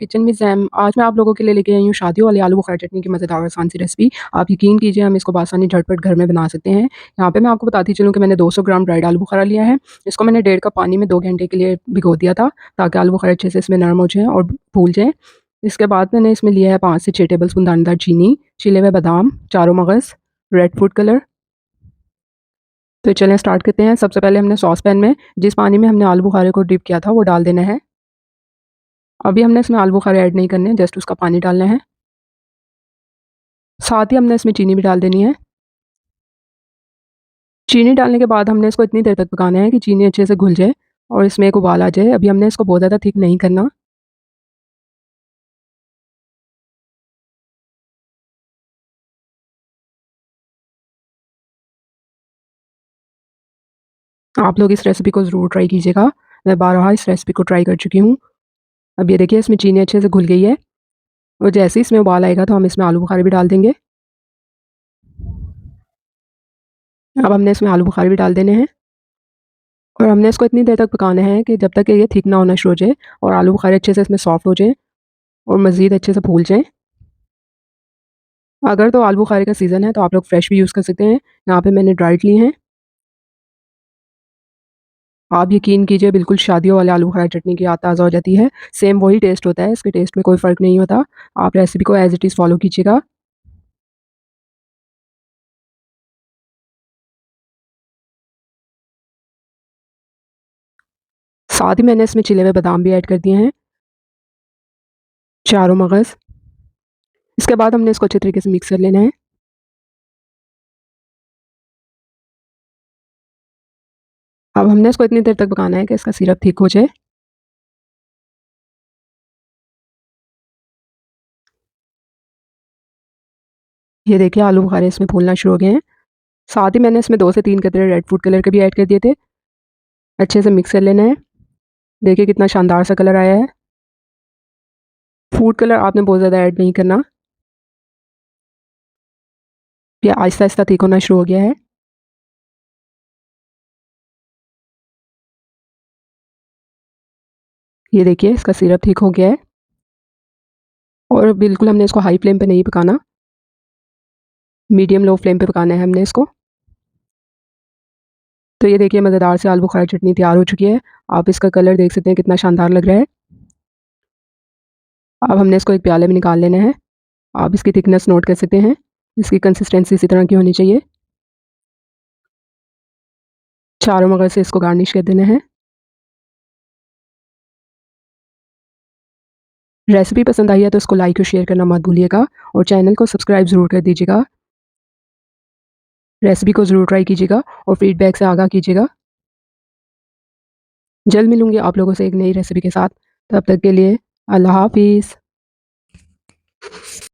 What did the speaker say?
Kitchen में jam. आज मैं आप लोगों के लिए लेके आई हूँ शादियों वाली आलू बुखारा चटनी की मज़ेदार और आसान सी रेसिपी। आप यकीन कीजिए हम इसको आसानी झटपट घर में बना सकते हैं। यहाँ पे मैं आपको बताती चलूँ कि मैंने 200 ग्राम ड्राइड आलू बुखारा लिया है। इसको मैंने 1.5 कप पानी में 2 घंटे के लिए भिगो दिया था ताकि आलू बुखारा अच्छे से इसमें नरम हो जाएँ और फूल जाएँ। इसके बाद मैंने इसमें लिया है 5 से 6 टेबल स्पून दानेदार चीनी, छिले हुए बादाम, चारों मगज़, रेड फूड कलर। तो चलें स्टार्ट करते हैं। सबसे पहले हमने सॉस पैन में जिस पानी में हमने आलू बुखारे को डिप किया था वो डाल देना है। अभी हमने इसमें आलू बुखारे ऐड नहीं करने, जस्ट उसका पानी डालना है। साथ ही हमने इसमें चीनी भी डाल देनी है। चीनी डालने के बाद हमने इसको इतनी देर तक पकाना है कि चीनी अच्छे से घुल जाए और इसमें एक उबाल आ जाए। अभी हमने इसको बहुत ज़्यादा थिक नहीं करना। आप लोग इस रेसिपी को ज़रूर ट्राई कीजिएगा। मैं बारहा इस रेसिपी को ट्राई कर चुकी हूँ। अब ये देखिए इसमें चीनी अच्छे से घुल गई है और जैसे ही इसमें उबाल आएगा तो हम इसमें आलू बुखारे भी डाल देंगे। अब हमने इसमें आलू बुखारे भी डाल देने हैं और हमने इसको इतनी देर तक पकाना है कि जब तक कि ये थिक ना होना शुरू हो जाए और आलू बुखारे अच्छे से इसमें सॉफ्ट हो जाएँ और मज़ीद अच्छे से फूल जाएँ। अगर तो आलू बुखारे का सीज़न है तो आप लोग फ्रेश भी यूज़ कर सकते हैं। यहाँ पे मैंने ड्राइड लिए हैं। आप यकीन कीजिए बिल्कुल शादियों वाले आलू बुखारा चटनी की याद ताज़ा हो जाती है। सेम वही टेस्ट होता है, इसके टेस्ट में कोई फ़र्क नहीं होता। आप रेसिपी को एज़ इट इज़ फ़ॉलो कीजिएगा। साथ ही मैंने इसमें छिले हुए बादाम भी ऐड कर दिए हैं, चारों मगज़। इसके बाद हमने इसको अच्छे तरीके से मिक्स कर लेना है। अब हमने इसको इतनी देर तक पकाना है कि इसका सिरप थिक हो जाए। ये देखिए आलू बुखारे इसमें फूलना शुरू हो गए हैं। साथ ही मैंने इसमें 2 से 3 कतरे रेड फूड कलर के भी ऐड कर दिए थे। अच्छे से मिक्स कर लेना है। देखिए कितना शानदार सा कलर आया है। फूड कलर आपने बहुत ज़्यादा ऐड नहीं करना। ये आहिस्ता-आहिस्ता थिक होना शुरू हो गया है। ये देखिए इसका सिरप थिक हो गया है और बिल्कुल हमने इसको हाई फ्लेम पे नहीं पकाना, मीडियम लो फ्लेम पे पकाना है हमने इसको। तो ये देखिए मज़ेदार से आलू बुखारा चटनी तैयार हो चुकी है। आप इसका कलर देख सकते हैं कितना शानदार लग रहा है। अब हमने इसको एक प्याले में निकाल लेना है। आप इसकी थिकनेस नोट कर सकते हैं। इसकी कंसिस्टेंसी इसी तरह की होनी चाहिए। चारों मगज़ से इसको गार्निश कर देना है। रेसिपी पसंद आई है तो इसको लाइक और शेयर करना मत भूलिएगा और चैनल को सब्सक्राइब ज़रूर कर दीजिएगा। रेसिपी को ज़रूर ट्राई कीजिएगा और फीडबैक से आगाह कीजिएगा। जल्द मिलूँगी आप लोगों से एक नई रेसिपी के साथ। तब तक के लिए अल्लाह हाफ़िज़।